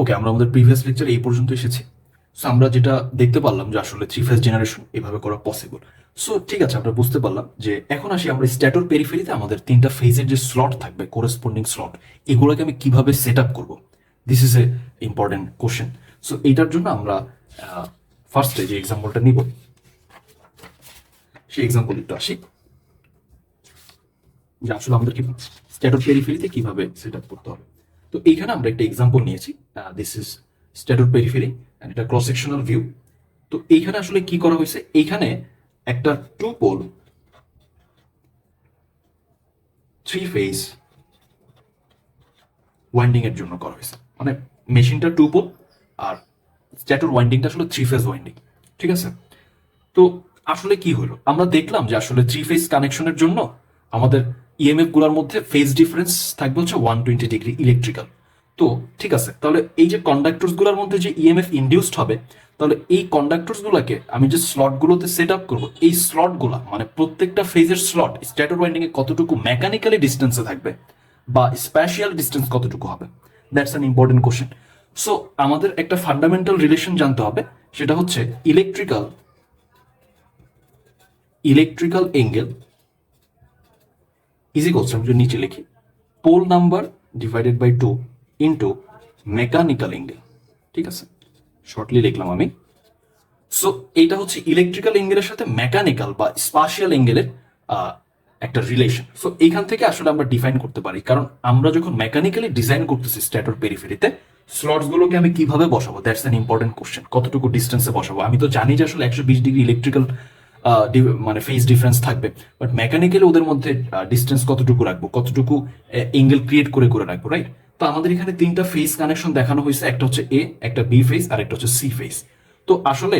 ওকে, আমরা আমাদের প্রিভিয়াস লেকচারে এই পর্যন্ত এসেছি। সো আমরা যেটা দেখতে পারলাম যে আসলে থ্রি ফেজ জেনারেশন এভাবে করা পসিবল। সো ঠিক আছে, আমরা বুঝতে পারলাম যে এখন আসি আমরা স্ট্যাটোর পেরিফেরিতে আমাদের তিনটা ফেজের যে স্লট থাকবে, কোরেসপন্ডিং স্লট, এগুলোকে আমি কিভাবে সেট আপ করবো, this is a important question. So এইটার জন্য আমরা ফার্স্টে যে এক্সাম্পলটা নিব সেই এক্সাম্পল একটু আসি, যে আসলে আমাদেরকে স্ট্যাটোর পেরিফেরিতে কিভাবে সেট আপ করতে হবে। তো এইখানে আমরা একটা এক্সাম্পল নিয়েছি, this is stator periphery and এটা ক্রস সেকশনাল ভিউ। তো এইখানে আসলে কি করা হয়েছে, এইখানে একটা two pole three phase winding এর জন্য করা হয়েছে, মানে মেশিনটা টু পোল আর স্ট্যাটোর ওয়াইন্ডিংটা আসলে থ্রি ফেজ ওয়াইন্ডিং। ঠিক আছে, তো আসলে কি হলো, আমরা দেখলাম যে আসলে থ্রি ফেজ কানেকশনের জন্য আমাদের ইএমএফ গুলোর মধ্যে ফেজ ডিফারেন্স থাকবে হচ্ছে 120 ডিগ্রি ইলেকট্রিক্যাল। তো ঠিক আছে, তাহলে এই যে কন্ডাক্টরস গুলোর মধ্যে যে ইএমএফ ইনডিউসড হবে, তাহলে এই কন্ডাক্টরস গুলোকে আমি যে স্লট গুলোতে সেট আপ করবো, এই স্লট গুলা মানে প্রত্যেকটা ফেজের স্লট স্ট্যাটোর ওয়াইন্ডিং এ কতটুকু মেকানিক্যালি ডিস্টেন্সে থাকবে বা স্প্যাশিয়াল ডিস্টেন্স কতটুকু হবে, that's an important question. So আমাদের একটা ফান্ডামেন্টাল রিলেশন জানতে হবে, সেটা হচ্ছে ইলেকট্রিক্যাল এঙ্গেল ইজ ইকুয়ালস, আমি যদি নিচে লিখি, pole number divided by 2 into mechanical angle. ঠিক আছে, শর্টলি লিখলাম আমি। সো এইটা হচ্ছে ইলেকট্রিক্যাল এঙ্গেলের সাথে মেকানিক্যাল বা স্পাশিয়াল এঙ্গেলের একটা রিলেশন। সো এইখান থেকে আসলে আমরা ডিফাইন করতে পারি, কারণ আমরা যখন মেকানিক্যালি ডিজাইন করতেছি স্ট্যাটোর পেরিফেরিতে, স্লটস গুলোকে আমি কিভাবে বসাবো, দ্যাটস অ্যান ইম্পর্টেন্ট কোশ্চেন। কতটুকু ডিস্টেন্সে বসাবো, আমি তো জানি যে আসলে 120 ডিগ্রি ইলেকট্রিক্যাল মানে ফেজ ডিফারেন্স থাকবে, বাট মেকানিক্যালি ওদের মধ্যে ডিস্টেন্স কতটুকু রাখবো, কতটুকু এঙ্গেল ক্রিয়েট করে করে রাখবো, রাইট? তো আমাদের এখানে তিনটা ফেজ কানেকশন দেখানো হয়েছে, একটা হচ্ছে এ, একটা বি ফেজ আর একটা হচ্ছে সি ফেজ। তো আসলে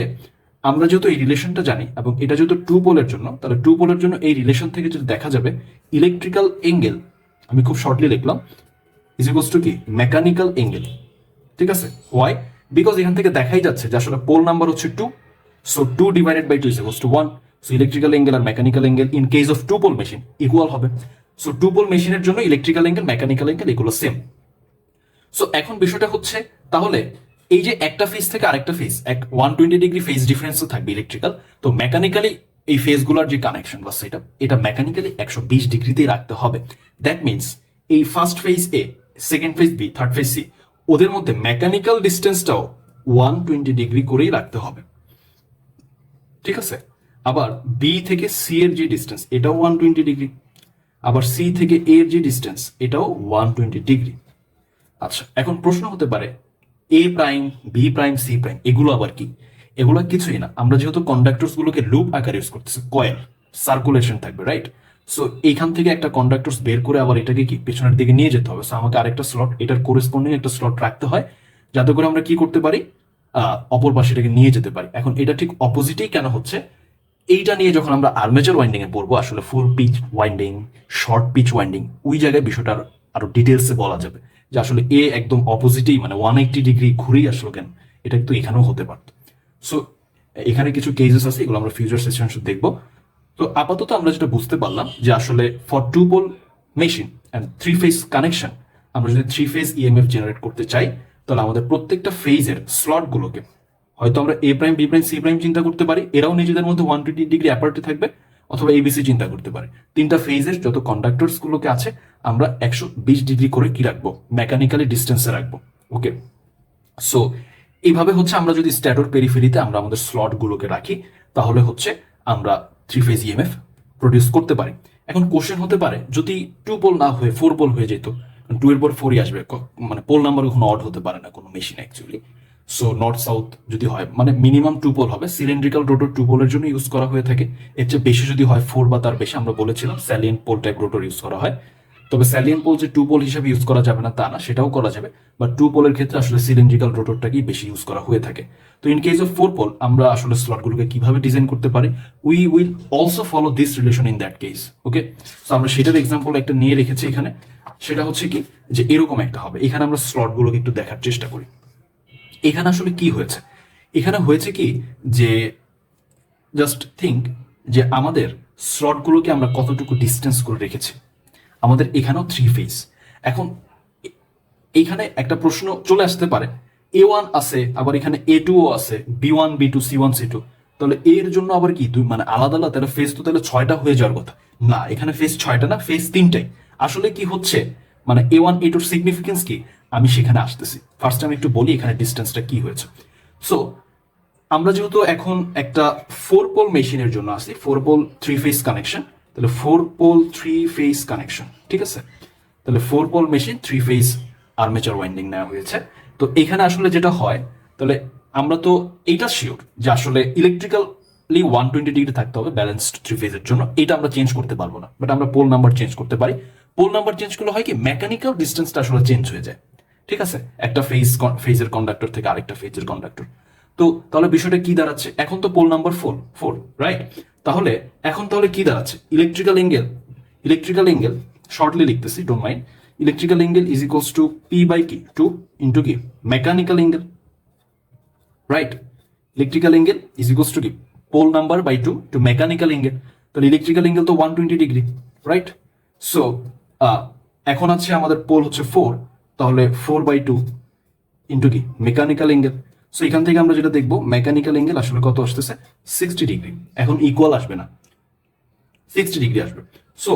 আমরা যেহেতু এই রিলেশনটা জানি এবং এটা যেহেতু টু পোলের জন্য, তাহলে টু পোলের জন্য এই রিলেশন থেকে যদি দেখা যাবে ইলেকট্রিক্যাল এঙ্গেল, আমি খুব শর্টলি লিখলাম, ইজ ইকুয়ালস টু কি মেকানিক্যাল এঙ্গেল। ঠিক আছে, ওয়াই? বিকজ এখান থেকে দেখাই যাচ্ছে যে আসলে পোল নাম্বার হচ্ছে 2, so 2 divided by 2 is equals to 1। So electrical angle আর mechanical angle in case of two pole machine equal হবে। সো টু পোল মেশিনের জন্য ইলেকট্রিক্যাল এঙ্গেল মেকানিক্যাল এঙ্গেল এগুলো সেম। সো এখন বিষয়টা হচ্ছে, তাহলে এই যে একটা ফেজ থেকে আরেকটা ফেজ 120 ডিগ্রি ফেজ ডিফারেন্সও থাকবে ইলেকট্রিক্যাল, তো মেকানিক্যালি এই ফেজগুলোর যে কানেকশন বা সেট এটা মেকানিক্যালি 120 ডিগ্রিতেই রাখতে হবে। দ্যাট মিনস এই first phase A, second phase B, third phase C, ওদের মধ্যে মেকানিক্যাল ডিস্টেন্সটাও 120 ডিগ্রি করেই রাখতে হবে। ঠিক আছে, আবার বি থেকে সি এর যে ডিস্টেন্স এটাও 120 ডিগ্রি, আবার সি থেকে এ এর যে ডিস্টেন্স এটাও 120 ডিগ্রি। আচ্ছা, এখন প্রশ্ন হতে পারে A prime, B prime, C prime এগুলো আবার কি? এগুলো কিছুই না, আমরা যেহেতু কন্ডাক্টরস গুলোকে লুপ আকারে ইউজ করতেছি, কয়েল সার্কুলেশন থাকবে, রাইট? সো এইখান থেকে একটা কন্ডাক্টরস বের করে আবার এটাকে কি পেছনের দিকে নিয়ে যেতে হবে। সো আমাকে আরেকটা স্লট, এটার কোরেসপন্ডিং একটা স্লট রাখতে হয়, যাতে করে আমরা কি করতে পারি, অপর পাশে এটাকে নিয়ে যেতে পারি। এখন এটা ঠিক অপোজিটেই কেন হচ্ছে, এইটা নিয়ে যখন আমরা আর্মেচার ওয়াইন্ডিং এ পড়বো, আসলে full pitch winding, short pitch winding, ওই জায়গায় বিষয়টা আরো ডিটেলসে বলা যাবে যে আসলে এ একদম অপোজিটেই, মানে 180 ডিগ্রি ঘুরেই আসলো কেন, এটা কিন্তু এখানেও হতে পারত। সো এখানে কিছু কেসেস আছে, এগুলো আমরা ফিউচার সেশন দেখবো। তো আপাতত আমরা যেটা বুঝতে পারলাম যে আসলে for two pole machine and three phase connection, আমরা যদি থ্রি ফেজ ইএমএফ জেনারেট করতে চাই, তাহলে আমাদের প্রত্যেকটা ফেজের স্লটগুলোকে হয়তো আমরা A prime, B prime, C prime চিন্তা করতে পারি, এরাও নিজেদের মধ্যে 120 ডিগ্রি অ্যাপার্টে থাকবে, অথবা এবিসি চিন্তা করতে পারি। তিনটা ফেজের যত কন্ডাক্টরস গুলোকে আছে আমরা 120 ডিগ্রি করে কি রাখবো, মেকানিক্যালি ডিস্টেন্সে রাখবো। ওকে, সো এইভাবে হচ্ছে আমরা যদি স্ট্যাটোর পেরিফেরিতে আমরা আমাদের স্লট গুলোকে রাখি, তাহলে হচ্ছে আমরা থ্রি ফেজ ইএমএফ প্রডিউস করতে পারি। এখন কোশ্চেন হতে পারে, যদি টু পোল না হয়ে ফোর পোল হয়ে যেত, টু এর পর ফোরই আসবে, মানে পোল নাম্বার কখনো অড হতে পারে না কোনো machine actually. So north south যদি হয়, মানে মিনিমাম টু পোল হবে, সিলিন্ড্রিক্যাল রোটর টু পোলের জন্য ইউজ করা হয়ে থাকে। এর চেয়ে বেশি যদি হয়, ফোর বা তার বেশি, আমরা বলেছিলাম salient pole type rotor use করা হয়। তবে স্যালিয়েন্ট পোল যে টু পোল হিসেবে ইউজ করা যাবে না তা না, সেটাও করা যাবে, বাট টু পোলের ক্ষেত্রে আসলে সিলিন্ড্রিক্যাল রোটরটাকেই বেশি ইউজ করা হয়ে থাকে। তো in case of four pole আমরা আসলে স্লটগুলোকে কিভাবে ডিজাইন করতে পারি, we will also follow this relation in that case. Okay, so আমরা সেটার এক্সাম্পল একটা নিয়ে রেখেছি এখানে, সেটা হচ্ছে কি, যে এরকম একটা হবে। এখানে আমরা স্লটগুলোকে একটু দেখার চেষ্টা করি। এখানে আসলে কি হয়েছে, এখানে হয়েছে কি, যে জাস্ট থিঙ্ক যে আমাদের স্লটগুলোকে আমরা কতটুকু ডিস্টেন্স করে রেখেছি। আমাদের এখানেও থ্রি ফেজ। এখন এইখানে একটা প্রশ্ন চলে আসতে পারে A1 আছে, আবার এখানে A2 আছে, B1 B2 C1 C2, তাহলে এর জন্য আবার কি দুই মানে আলাদা আলাদা, তাহলে ফেজ তো তাহলে 6টা হয়ে যাওয়ার কথা। না, এখানে ফেজ 6টা না, ফেজ 3টাই। আসলে কি হচ্ছে মানে A1 A2 সিগনিফিকেন্স কি, আমি সেখানে আসতেছি। ফার্স্ট আমি একটু বলি এখানে ডিস্টেন্সটা কি হয়েছে। সো আমরা যেহেতু এখন একটা 4 পোল মেশিনের জন্য আসি, 4 পোল 3 ফেজ কানেকশন, তাহলে 4 পোল 3 ফেজ কানেকশন, ঠিক আছে। তাহলে 4 pole machine 3 phase armature winding নেওয়া হয়েছে। তো এখানে আসলে যেটা হয়, তাহলে আমরা তো এইটা শিওর যে আসলে ইলেকট্রিক্যালি 120 ডিগ্রি থাকতে হবে ব্যালেন্সড 3 ফেজের জন্য, এটা আমরা চেঞ্জ করতে পারবো না, বাট আমরা পোল নাম্বার চেঞ্জ করতে পারি। পোল নাম্বার চেঞ্জ করলে হয় কি, মেকানিক্যাল ডিস্টেন্সটা আসলে চেঞ্জ হয়ে যায়, ঠিক আছে, একটা ফেজের কন্ডাক্টর থেকে আরেকটা ফেজের কন্ডাক্টর। তো তাহলে বিষয়টা কি দাঁড়াচ্ছে, এখন তো পোল নাম্বার 4 রাইট। তাহলে এখন তাহলে কি দাঁড়াচ্ছে, ইলেকট্রিক্যাল এঙ্গেল শর্টলি লিখতেছি, don't mind. Electrical angle is equals to P by কি, টু ইন্টু কি mechanical angle, right. Electrical angle is equals to কি, pole number by two two mechanical angle. তাহলে ইলেকট্রিক্যাল এঙ্গেল তো 120 degree, right. So এখন আছে আমাদের pole হচ্ছে 4, তাহলে 4/2 ইন্টু কি মেকানিক্যাল এঙ্গেল। সো এখান থেকে আমরা যেটা দেখবো, মেকানিক্যাল এঙ্গেল আসলে কত আসতেছে, 60 ডিগ্রি। এখন ইকুয়াল আসবে না, 60 ডিগ্রি আসবে। সো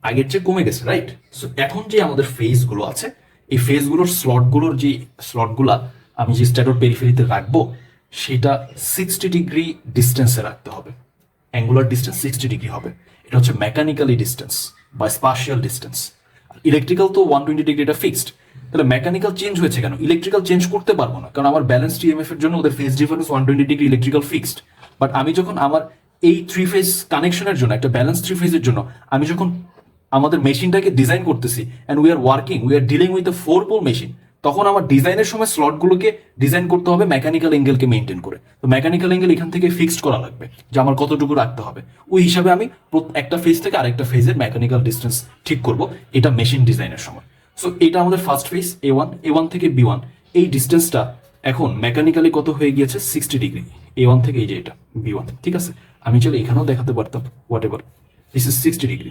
আগের চেয়ে কমে গেছে, রাইট। সো এখন যে আমাদের ফেজগুলো আছে, এই ফেজগুলোর স্লটগুলোর যে স্লটগুলা আমি যে স্ট্যাটর পেরিফেরিতে রাখবো, সেটা 60 ডিগ্রি ডিস্টেন্সে রাখতে হবে। অ্যাঙ্গুলার ডিস্টেন্স 60 ডিগ্রি হবে। এটা হচ্ছে মেকানিক্যালি ডিস্টেন্স বা স্পাশিয়াল ডিস্টেন্স। ইলেকট্রিক্যাল তো 120 ডিগ্রি, এটা ফিক্সড। তাহলে মেকানিক্যাল চেঞ্জ হয়েছে কেন, ইলেকট্রিক্যাল চেঞ্জ করতে পারবো না, কারণ আমার ব্যালেন্স ইএমএফ এর জন্য ওদের phase difference 120 degree, electrical fixed. But আমি যখন আমার এই 3 ফেজ কানেকশনের জন্য, একটা ব্যালেন্স 3 ফেজের জন্য আমি যখন আমাদের মেশিনটাকে ডিজাইন করতেছি, and we are dealing with the 4 pole machine, তখন আমার ডিজাইনের সময় স্লটগুলোকে ডিজাইন করতে হবে মেকানিক্যাল এঙ্গেলকে মেনটেন করে। তো মেকানিক্যাল এঙ্গেল এখান থেকে ফিক্সড করা লাগবে যে আমার কতটুকু রাখতে হবে, ওই হিসাবে আমি একটা ফেজ থেকে আরেকটা ফেজের মেকানিক্যাল ডিস্টেন্স ঠিক করব, এটা মেশিন ডিজাইনের সময়। সো এটা আমাদের ফার্স্ট ফেজ A1 থেকে B1, এই ডিস্টেন্সটা এখন মেকানিক্যালি কত হয়ে গিয়েছে, 60 ডিগ্রি। A1 থেকে এই যে এটা B1, ঠিক আছে। আমি চলে এখানেও দেখাতে পারতাম, what ever, this is 60 degree.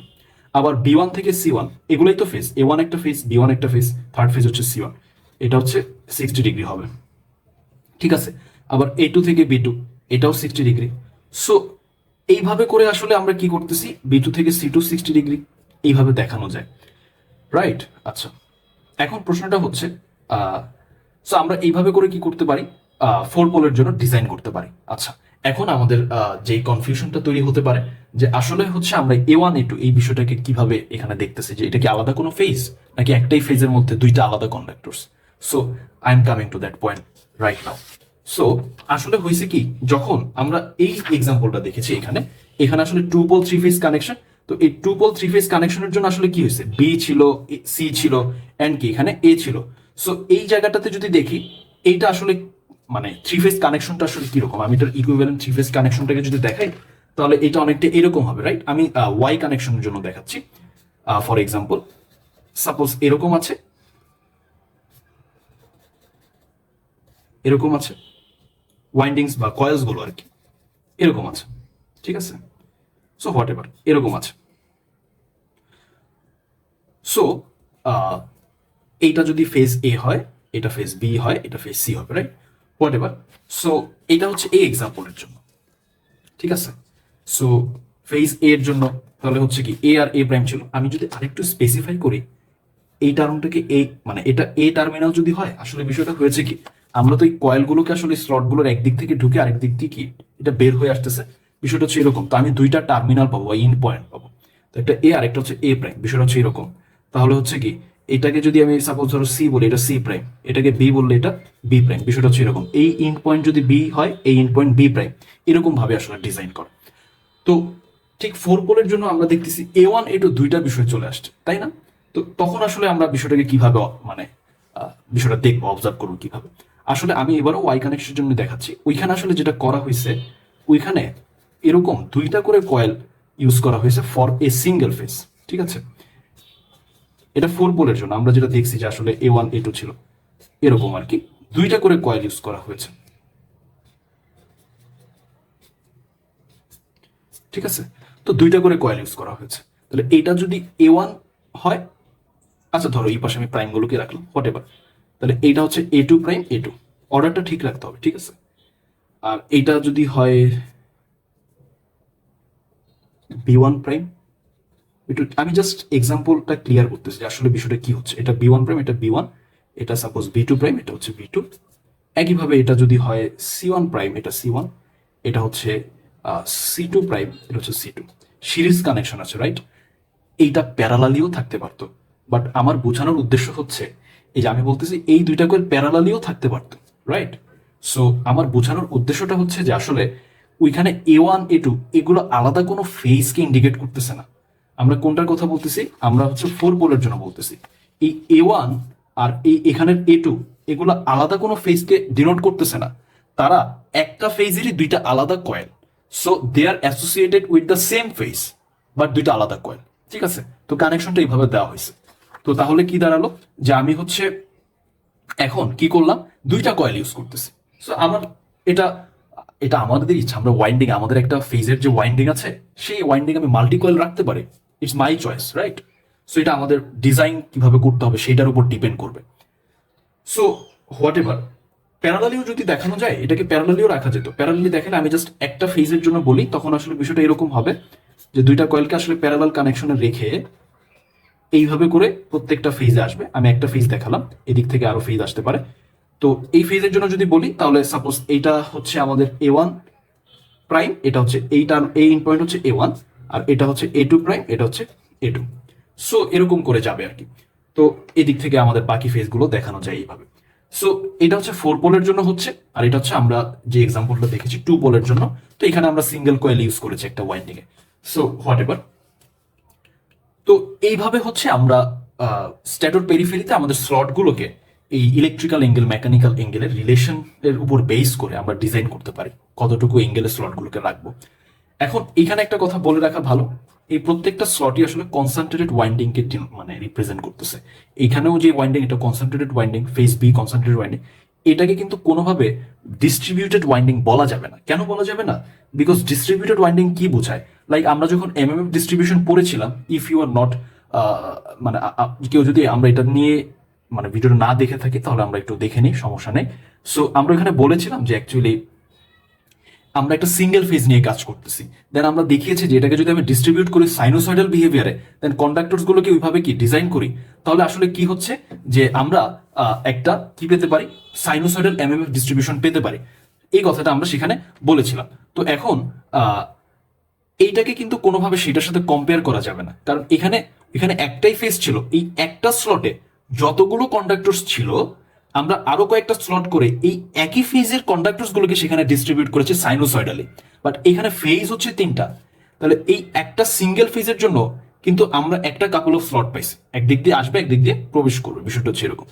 আবার B1 থেকে C1, এগুলোই তো ফেজ, A1 একটা ফেজ, B1 একটা ফেজ, থার্ড ফেজ হচ্ছে C1, এটা হচ্ছে 60 ডিগ্রি হবে, ঠিক আছে। আবার A2 থেকে B2, এটাও 60 ডিগ্রি। সো এইভাবে করে আসলে আমরা কি করতেছি, B2 থেকে C2 60 ডিগ্রি, এইভাবে দেখানো যায়, রাইট। আচ্ছা, এখন প্রশ্নটা হচ্ছে, সো আমরা এইভাবে করে কি করতে পারি, 4 পোলের জন্য ডিজাইন করতে পারি। আচ্ছা, এখন আমাদের যে কনফিউশনটা তৈরি হতে পারে, যে আসলে হচ্ছে আমরা A1 A2 এই বিষয়টাকে কিভাবে এখানে দেখতেছি, যে এটা কি আলাদা কোনো ফেজ, নাকি একটাই ফেজের মধ্যে দুইটা আলাদা কন্ডাক্টরস। So I am coming to that point right now. So আসলে হয়েছে কি, যখন আমরা এই এক্সাম্পলটা দেখেছি এখানে, এখানে আসলে 2 পোল 3 ফেজ কানেকশন। তো এই 2 পোল 3 ফেজ কানেকশনের জন্য আসলে কি হয়েছে, বি ছিল, সি ছিল, এন্ড কি এখানে এ ছিল। সো এই জায়গাটাতে যদি দেখি, এইটা আসলে মানে 3 ফেজ কানেকশনটা আসলে কিরকম, আমি এটার ইকুইভ্যালেন্ট 3 ফেজ কানেকশনটাকে যদি দেখাই, তাহলে এটা অনেকটা এরকম হবে, রাইট। আমি ওয়াই কানেকশনের জন্য দেখাচ্ছি। ফর এক্সাম্পল, সাপোজ এরকম আছে, এরকম আছে ওয়াইন্ডিংস বা কয়েলস গুলো আর কি, এরকম আছে, ঠিক আছে। সো হোয়াট এভার, এরকম আছে। সো এইটা যদি ফেজ এ হয়, এটা ফেজ বি হয়, এটা ফেজ সি হবে, রাইট, হোয়াট এভার। সো এটা হচ্ছে এই এক্সাম্পলের জন্য, ঠিক আছে। সো ফেজ এ এর জন্য তাহলে হচ্ছে কি এ আর এ প্রাইম ছিল। আমি যদি আরেকটু স্পেসিফাই করি, এই টার্মটাকে এ মানে এটা এ টার্মিনাল যদি হয়, আসলে বিষয়টা হয়েছে কি, আমরা তো এই কয়েলগুলোকে আসলে স্লটগুলোর একদিক থেকে ঢুকে আরেক দিক থেকে এটা বের হয়ে আসতেছে, বিষয়টা হচ্ছে এরকম। তো আমি দুইটা টার্মিনাল পাবো, ইন পয়েন্ট পাবো, তো একটা এ আর একটা হচ্ছে এ প্রাইম, বিষয়টা হচ্ছে এরকম। তাহলে হচ্ছে কি, এটাকে যদি আমি সাপোজ ধরো সি বলি, এটা সি প্রাইম, এটাকে বি বললে এটা বি প্রাইম, বিষয়টা হচ্ছে এরকম। এই ইন পয়েন্ট যদি বি হয়, এই ইন পয়েন্ট বি প্রাইম, এরকম ভাবে আসলে ডিজাইন করে। তো ঠিক 4 পোলের জন্য আমরা দেখতেছি A1 A2 দুইটা বিষয় চলে আসছে, তাই না। তো তখন আসলে আমরা বিষয়টাকে কিভাবে মানে বিষয়টা দেখবো, অবজার্ভ করবো কিভাবে। আসলে আমি এবারও ওয়াই কানেকশনের জন্য দেখাচ্ছি। ওইখানে আসলে যেটা করা হয়েছে, ওইখানে এরকম দুইটা করে কয়েল ইউজ করা হয়েছে ফর এ সিঙ্গেল ফেজ, ঠিক আছে। এটা 4 পোলের জন্য আমরা যেটা দেখছি যে আসলে A1 A2 ছিল এরকম আর কি, দুইটা করে কয়েল ইউজ করা হয়েছে, ঠিক আছে। তো দুইটা করে কয়েল ইউজ করা হয়েছে। তাহলে এটা যদি A1 হয়, আচ্ছা ধরো এই পাশে আমি প্রাইম গুলোকে রাখলাম, হোয়াট এভার। তাহলে এইটা হচ্ছে A2 প্রাইম A2, অর্ডারটা ঠিক রাখতে হবে, ঠিক আছে। আর এইটা যদি হয় B1 প্রাইম একটু, আমি জাস্ট এক্সাম্পলটা ক্লিয়ার করতেছি যে আসলে বিষয়টা কি হচ্ছে। এটা B1 প্রাইম, এটা B1, এটা সাপোজ B2 প্রাইম, এটা হচ্ছে B2। একইভাবে এটা যদি হয় C1 প্রাইম, এটা C1, এটা হচ্ছে C2 প্রাইম, এটা হচ্ছে C2। সিরিজ কানেকশন আছে, রাইট? এইটা প্যারালালিও থাকতে পারতো, বাট আমার বোঝানোর উদ্দেশ্য হচ্ছে এই যে আমি বলতেছি এই দুইটা করে প্যারালালিও থাকতে পারতো, রাইট? সো আমার বোঝানোর উদ্দেশ্যটা হচ্ছে যে আসলে ওইখানে A1 A2 এগুলো আলাদা কোনো ফেজকে ইন্ডিকেট করতেছে না। আমরা কোনটার কথা বলতেছি? আমরা হচ্ছে 4 পোলের জন্য বলতেছি। এই A1 আর এই এখানের A2 এগুলো আলাদা কোনো ফেজকে ডিনোট করতেছে না, তারা একটা ফেজেরই দুইটা আলাদা coil. So they are associated with the same phase, but দুইটা আলাদা কয়েল, ঠিক আছে? তো কানেকশনটা এইভাবে দেওয়া হয়েছে। তো তাহলে কি দাঁড়ালো যে আমি হচ্ছে এখন কি করলাম, দুইটা কয়েল ইউজ করতেছি। সো আমার এটা এটা আমাদের ইচ্ছা, আমরা ওয়াইন্ডিং, আমাদের একটা ফেজের যে ওয়াইন্ডিং আছে সেই ওয়াইন্ডিং আমি মাল্টি কয়েল রাখতে পারি, it's my choice, right? So এটা আমাদের ডিজাইন কিভাবে করতে হবে সেটার উপর ডিপেন্ড করবে। সো হোয়াট এভার, প্যারালালিও যদি দেখানো যায় এটাকে প্যারালালিও রাখা যেত। প্যারালালি দেখালে আমি জাস্ট একটা ফেজের জন্য বলি, তখন আসলে বিষয়টা এরকম হবে যে দুইটা কয়েলকে আসলে প্যারালাল কানেকশনে রেখে এইভাবে করে প্রত্যেকটা ফেজে আসবে। আমি একটা ফেজ দেখালাম, এদিক থেকে আরো ফেজ আসতে পারে। তো এই ফেজের জন্য যদি বলি তাহলে সাপোজ এইটা হচ্ছে আমাদের A1 প্রাইম, এটা হচ্ছে এইটা এই ইন পয়েন্ট হচ্ছে A1, আর এটা হচ্ছে A2 প্রাইম, এটা হচ্ছে A2। সো এরকম করে যাবে আর কি। তো এদিক থেকে আমাদের বাকি ফেজগুলো দেখানো যায় এইভাবে। সো এটা হচ্ছে 4 পোলের জন্য হচ্ছে, আর এটা হচ্ছে আমরা যে এক্সাম্পলটা দেখেছি 2 পোলের জন্য। তো এখানে আমরা সিঙ্গেল কয়েল ইউজ করেছি একটা winding A. So what ever, তো এইভাবে হচ্ছে আমরা স্ট্যাটর পেরিফেরিতে আমাদের স্লটগুলোকে এই ইলেকট্রিক্যাল এঙ্গেল মেকানিক্যাল এঙ্গেলের রিলেশনের উপর বেস করে আমরা ডিজাইন করতে পারি কতটুকু এঙ্গেলের স্লটগুলোকে রাখবো। এখন এখানে একটা কথা বলে রাখা ভালো, এই প্রত্যেকটা স্লটই আসলে কনসেন্ট্রেটেড ওয়াইন্ডিং কে মানে রিপ্রেজেন্ট করতেছে। এখানেও যে ওয়াইন্ডিং, এটা concentrated winding, phase B concentrated winding. এটাকে কিন্তু কোনোভাবে ডিস্ট্রিবিউটেড ওয়াইন্ডিং বলা যাবে না। কেন বলা যাবে না? বিকজ ডিস্ট্রিবিউটেড ওয়াইন্ডিং কি বোঝায়? লাইক আমরা যখন এমএমএফ ডিস্ট্রিবিউশন পড়েছিলাম, ইফ ইউ আর নট মানে কেউ যদি আমরা এটা নিয়ে মানে ভিডিওটা না দেখে থাকি তাহলে আমরা একটু দেখে নিই, সমস্যা নেই। সো আমরা এখানে বলেছিলাম যে অ্যাকচুয়ালি আমরা একটা সিঙ্গেল ফেজ নিয়ে কাজ করতেছি, দেন আমরা দেখিয়েছি যে এটাকে যদি আমি ডিস্ট্রিবিউট করি সাইনোসয়েডাল বিহেভিয়ারে, দেন কন্ডাক্টরস গুলোকে ওইভাবে কি ডিজাইন করি, তাহলে আসলে কি হচ্ছে যে আমরা একটা কি পেতে পারি, সাইনোসয়েডাল এমএমএফ ডিস্ট্রিবিউশন পেতে পারি। এই কথাটা আমরা সেখানে বলেছিলাম। তো এখন এইটাকে কিন্তু কোনোভাবে সেটার সাথে কম্পেয়ার করা যাবে না, কারণ এখানে এখানে একটাই ফেজ ছিল, এই একটা স্লটে যতগুলো কন্ডাক্টরস ছিল আমরা আরো কয়েকটা স্লট করে এই একই ফেজের কন্ডাক্টরস গুলোকে সেখানে ডিস্ট্রিবিউট করেছে সাইনোসয়েডালি। বাট এখানে ফেজ হচ্ছে 3টা, তাহলে এই একটা সিঙ্গেল ফেজের জন্য কিন্তু আমরা একটা কাপল অফ স্লট পাইছি, একদিক দিয়ে আসবে একদিক দিয়ে প্রবেশ করবে, বিষয়টা হচ্ছে এরকম।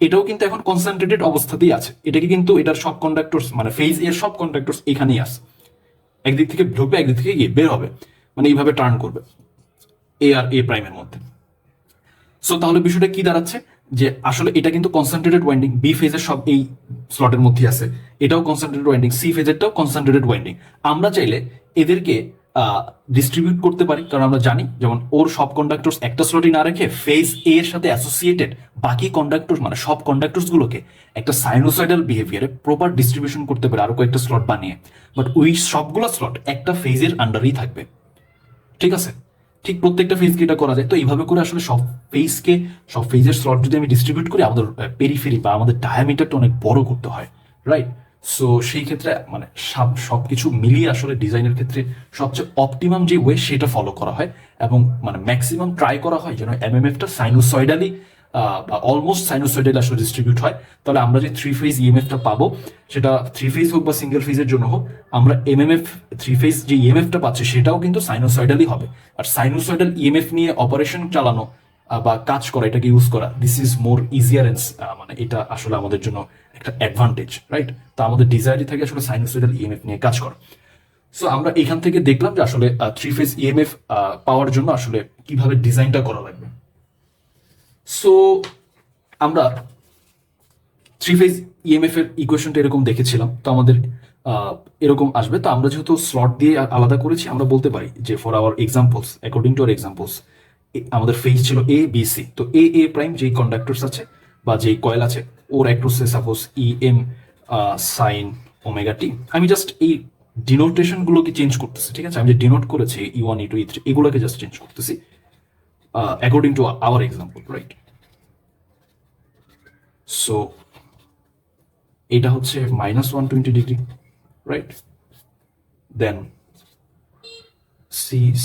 এটাও কিন্তু এখন কনসেন্ট্রেটেড অবস্থাতেই আছে, এটাকে কিন্তু এটার সব কন্ডাক্টরস মানে ফেজ এর সব কন্ডাক্টরস এখানেই আছে, একদিক থেকে ঢুকবে একদিক থেকে গিয়ে বের হবে, মানে এইভাবে টার্ন করবে এ আর এ প্রাইমের মধ্যে। সো তাহলে বিষয়টা কি দাঁড়াচ্ছে যে আসলে এটা কিন্তু কনসেন্ট্রেটেড ওয়াইন্ডিং, বি ফেজের সব এই স্লটের মধ্যে আছে, এটাও কনসেন্ট্রেটেড ওয়াইন্ডিং, সি ফেজেরটাও কনসেন্ট্রেটেড ওয়াইন্ডিং। আমরা চাইলে এদেরকে ডিস্ট্রিবিউট করতে পারি, কারণ আমরা জানি যেমন ওর সব কন্ডাক্টরস একটা স্লটই না রেখে ফেজ এ এর সাথে অ্যাসোসিয়েটেড বাকি কন্ডাক্টর মানে সব কন্ডাক্টরস গুলোকে একটা সাইনোসয়েডাল বিহেভিয়ারে প্রপার ডিস্ট্রিবিউশন করতে পারে আরো কয়েকটা স্লট বানিয়ে। বাট ওই সবগুলো স্লট একটা ফেজের আন্ডারেই থাকবে, ঠিক আছে? ঠিক প্রত্যেকটা ফেজকে এটা করা যায়। তো এইভাবে করে আসলে সব ফেজের স্লট যদি আমি ডিস্ট্রিবিউট করি আমাদের পেরিফেরি বা আমাদের ডায়ামিটারটা অনেক বড় করতে হয়, রাইট? সো সেই ক্ষেত্রে মানে সবকিছু মিলিয়ে আসলে ডিজাইনের ক্ষেত্রে সবচেয়ে অপটিমাম যে ওয়ে সেটা ফলো করা হয়, এবং মানে ম্যাক্সিমাম ট্রাই করা হয় যেন এমএমএফটা সাইনোসয়েডালি বা অলমোস্ট সাইনোসয়েডাল আসলে ডিস্ট্রিবিউট হয়। তাহলে আমরা যে 3 ফেজ ইএমএফটা পাবো, সেটা 3 ফেজ হোক বা সিঙ্গেল ফেজের জন্য হোক, আমরা এমএমএফ 3 ফেজ যে ইএমএফটা পাচ্ছি সেটাও কিন্তু সাইনোসয়েডালই হবে। আর সাইনোসয়েডাল ইএমএফ নিয়ে অপারেশন চালানো বা কাজ করা, এটাকে ইউজ করা, this is more easier and মানে এটা আসলে আমাদের জন্য একটা অ্যাডভান্টেজ, রাইট? তো আমাদের ডিজায়ারই থাকে আসলে সাইনোসয়েডাল ইএমএফ নিয়ে কাজ করা। সো আমরা এখান থেকে দেখলাম যে আসলে 3 ফেজ ইএমএফ পাওয়ার জন্য আসলে কিভাবে ডিজাইনটা করা লাগবে। সো আমরা 3 ফেজ ইএমএফ এর ইকুয়েশনটা এরকম দেখেছিলাম, তো আমাদের এরকম আসবে। তো আমরা যেহেতু স্লট দিয়ে আলাদা করেছি, আমরা বলতে পারি যে for our examples, according to our examples, আমাদের ফেজ ছিল এ বি সি। তো এ প্রাইম যেই কন্ডাক্টরস আছে বা যেই কয়েল আছে ওর অ্যাক্রোসে suppose EM sine omega t, আমি জাস্ট এই ডিনোটেশনগুলোকে চেঞ্জ করতেছি, ঠিক আছে? আমি যে ডিনোট করেছি E1 E2 E3 এগুলোকে জাস্ট চেঞ্জ করতেছি according to our example, right? So এটা হচ্ছে -120 ডিগ্রি, রাইট? দেন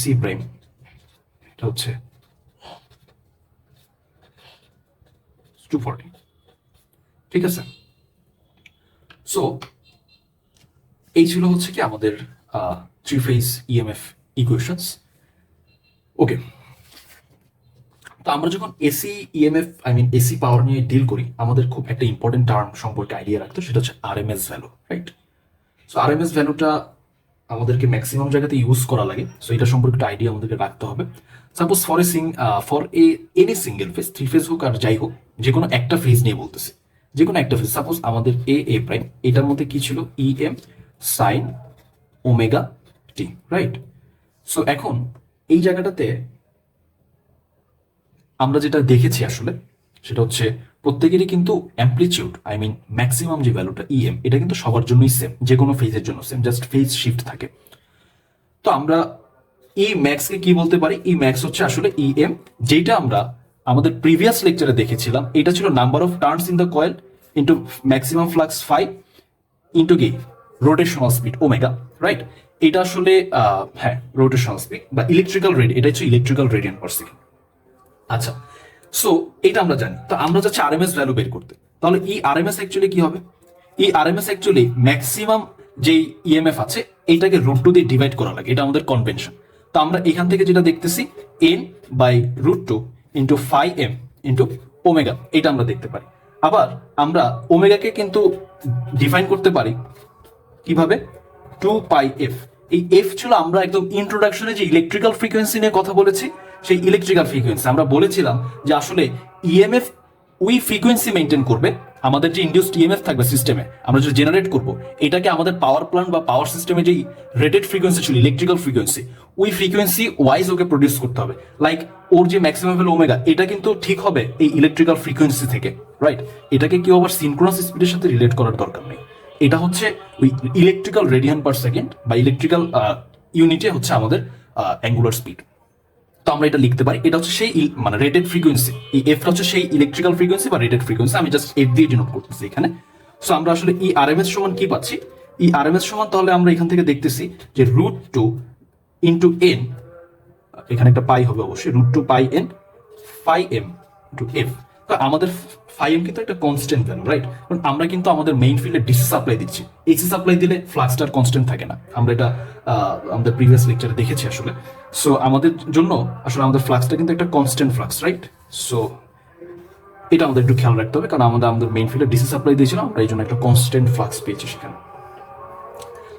সি প্রাইম এটা হচ্ছে 240, ঠিক আছে? সো এই ছিল হচ্ছে কি আমাদের থ্রি ফেজ EMF ইকুয়েশনস। ওকে, তো আমরা যখন এসি EMF এসি পাওয়ার নিয়ে ডিল করি, আমাদের খুব একটা ইম্পর্টেন্ট টার্ম সম্পর্কে আইডিয়া রাখতো, সেটা হচ্ছে RMS value, right? So RMS ভ্যালুটা আমাদেরকে ম্যাক্সিমাম জায়গাতে ইউজ করা লাগে, সো এটা সম্পর্কে একটা আইডিয়া আমাদেরকে রাখতে হবে। Suppose for any single phase, three phase হোক আর যাই হোক, যে কোনো একটা ফেজ নিয়ে বলতেছি, যে কোনো একটা ফেজ, সাপোজ আমাদের এ প্রাইম, এটার মধ্যে কি ছিল? EM sine omega t, right? So এখন এই জায়গাটাতে আমরা যেটা দেখেছি আসলে সেটা হচ্ছে প্রত্যেকেরই কিন্তু অ্যাম্পলিটিউড ম্যাক্সিমাম যে ভ্যালুটা EM, এটা কিন্তু সবার জন্যই সেম, যে কোনো ফেজের জন্য সেম, জাস্ট ফেজ শিফট থাকে। তো আমরা ই ম্যাক্সকে কি বলতে পারি? ই ম্যাক্স হচ্ছে আসলে EM, যেটা আমরা আমাদের প্রিভিয়াস লেকচারে দেখেছিলাম। এটা ছিল number of turns in the coil into maximum flux phi into কি রোটেশনাল স্পিড ওমেগা, রাইট? এটা আসলে হ্যাঁ রোটেশনাল স্পিড বা ইলেকট্রিক্যাল রেড, এটা হচ্ছে ইলেকট্রিক্যাল রেডিয়ান পার সেকেন্ড। আচ্ছা, সো এটা আমরা জানি। তো আমরা যাচ্ছি RMS ভ্যালু বের করতে, তাহলে RMS অ্যাকচুয়ালি কি হবে? RMS অ্যাকচুয়ালি ম্যাক্সিমাম যেই EMF আছে এইটাকে √2 দিয়ে ডিভাইড করা লাগে, এটা আমাদের কনভেনশন। তো আমরা এখান থেকে যেটা দেখতেছি n/√2 into phi M into omega, এটা আমরা দেখতে পারি। আবার আমরা ওমেগাকে কিন্তু ডিফাইন করতে পারি কিভাবে? 2πf। এই এফ ছিল আমরা একদম ইন্ট্রোডাকশনে যে ইলেকট্রিক্যাল ফ্রিকোয়েন্সি নিয়ে কথা বলেছি, সেই ইলেকট্রিক্যাল ফ্রিকোয়েন্সি আমরা বলেছিলাম যে আসলে EMF ওই ফ্রিকোয়েন্সি মেনটেন করবে। আমাদের যে ইনডিউসড EMF থাকবে সিস্টেমে, আমরা যে জেনারেট করব, এটাকে আমাদের পাওয়ার প্ল্যান্ট বা পাওয়ার সিস্টেমে যে রেটেড ফ্রিকোয়েন্সি ছিল ইলেকট্রিক্যাল ফ্রিকোয়েন্সি, ওই ফ্রিকোয়েন্সি ওয়াইজ ওকে প্রডিউস করতে হবে। লাইক ওর যে ম্যাক্সিমাম ভ্যালু ওমেগা, এটা কিন্তু ঠিক হবে এই ইলেকট্রিক্যাল ফ্রিকোয়েন্সি থেকে, রাইট? এটাকে কেউ আবার সিনক্রোনাস স্পিডের সাথে রিলেট করার দরকার নেই। এটা হচ্ছে ওই ইলেকট্রিক্যাল রেডিয়ান পার সেকেন্ড বা ইলেকট্রিক্যাল ইউনিটে হচ্ছে আমাদের অ্যাঙ্গুলার স্পিড। তো আমরা এটা লিখতে পারি, এটা হচ্ছে সেই রেটেড ফ্রিকোয়েন্সি। এই এফটা হচ্ছে সেই ইলেকট্রিক্যাল ফ্রিকোয়েন্সি বা রেটেড ফ্রিকোয়েন্সি, আমি জাস্ট এফ দিয়ে ডিনোট করতেছি এখানে। সো আমরা আসলে RMS সমান কি পাচ্ছি? RMS সমান তাহলে আমরা এখান থেকে দেখতেছি যে √2 ইন্টু n, এখানে একটা পাই হবে অবশ্যই, √2 pi n phi M into F. তো আমাদের ফাই এম কিন্তু একটা কনস্ট্যান্ট ভ্যালু, রাইট? কারণ আমরা কিন্তু আমাদের মেইন ফিল্ডে ডিসি সাপ্লাই দিচ্ছি, এসি সাপ্লাই দিলে ফ্লাক্সটার কনস্ট্যান্ট থাকে না, আমরা এটা আমাদের প্রিভিয়াস লেকচারে দেখেছি আসলে। সো আমাদের জন্য আসলে আমাদের ফ্লাক্সটা কিন্তু একটা কনস্ট্যান্ট ফ্লাক্স, রাইট? সো এটা আমাদের একটু খেয়াল রাখতে হবে, কারণ আমাদের মেইন ফিল্ডে ডিসি সাপ্লাই দিয়েছিলাম, আমরা এই জন্য একটা কনস্ট্যান্ট ফ্লাক্স পেয়েছি সেখানে।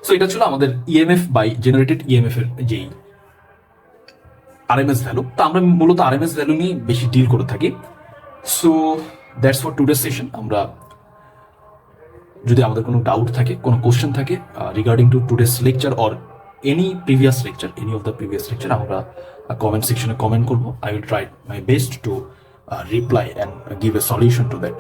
সো এটা ছিল আমাদের EMF বাই জেনারেটেড EMF এর যেই RMS ভ্যালু। তো আমরা মূলত RMS ভ্যালু নিয়ে বেশি ডিল করে থাকি। So that's for today session. আমরা যদি আমাদের কোনো ডাউট থাকে, কোনো কোশ্চেন থাকে regarding two today's lecture or any of the previous lecture, আমরা কমেন্ট সেকশনে কমেন্ট করবো। I will try my best to reply and give a solution to that.